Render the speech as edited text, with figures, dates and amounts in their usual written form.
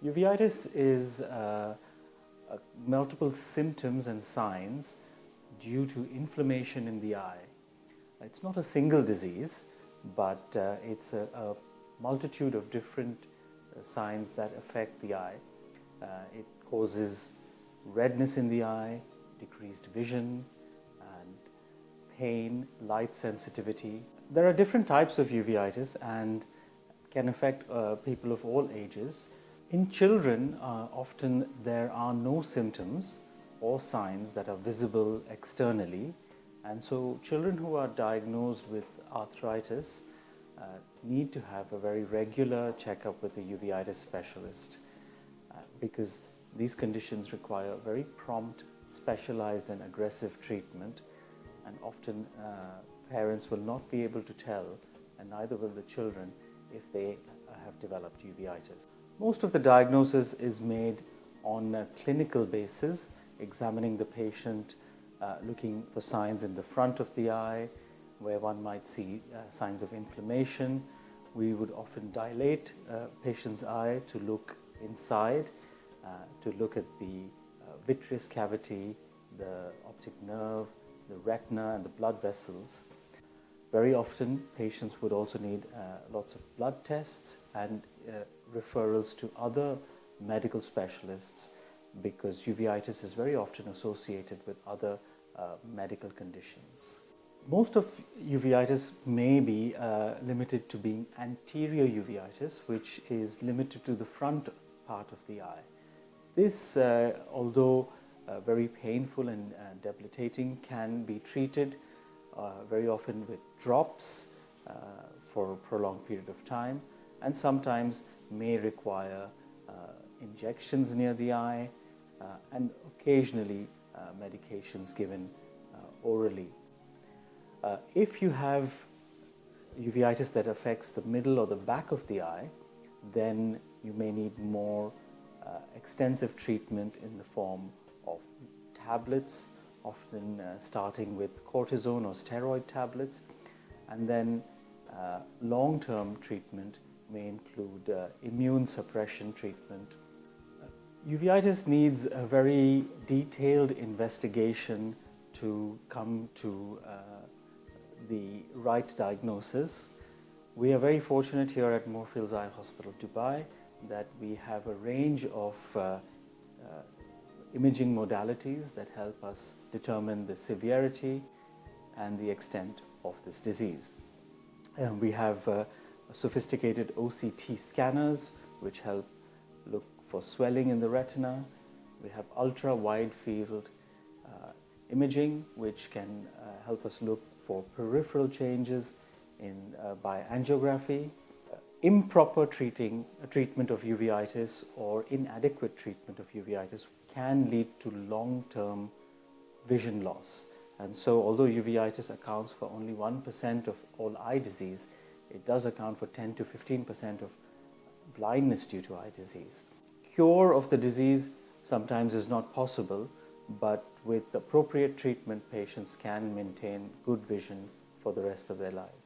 Uveitis is multiple symptoms and signs due to inflammation in the eye. It's not a single disease, but it's a multitude of different signs that affect the eye. It causes redness in the eye, decreased vision, and pain, light sensitivity. There are different types of uveitis and can affect people of all ages. In children, often there are no symptoms or signs that are visible externally, and so children who are diagnosed with arthritis need to have a very regular checkup with a uveitis specialist because these conditions require very prompt, specialized and aggressive treatment, and often parents will not be able to tell, and neither will the children, if they have developed uveitis. Most of the diagnosis is made on a clinical basis, examining the patient, looking for signs in the front of the eye, where one might see signs of inflammation. We would often dilate a patient's eye to look inside, to look at the vitreous cavity, the optic nerve, the retina and the blood vessels. Very often patients would also need lots of blood tests and referrals to other medical specialists because uveitis is very often associated with other medical conditions. Most of uveitis may be limited to being anterior uveitis, which is limited to the front part of the eye. This, although very painful and debilitating, can be treated very often with drops for a prolonged period of time, and sometimes may require injections near the eye and occasionally medications given orally. If you have uveitis that affects the middle or the back of the eye, then you may need more extensive treatment in the form of tablets, often starting with cortisone or steroid tablets, and then long-term treatment may include immune suppression treatment. Uveitis needs a very detailed investigation to come to the right diagnosis. We are very fortunate here at Mورفيلدز Eye Hospital, Dubai, that we have a range of imaging modalities that help us determine the severity and the extent of this disease. We have sophisticated OCT scanners which help look for swelling in the retina. We have ultra-wide field imaging which can help us look for peripheral changes by angiography. Improper treatment of uveitis or inadequate treatment of uveitis can lead to long-term vision loss. And so although uveitis accounts for only 1% of all eye disease, it does account for 10 to 15% of blindness due to eye disease. Cure of the disease sometimes is not possible, but with appropriate treatment, patients can maintain good vision for the rest of their lives.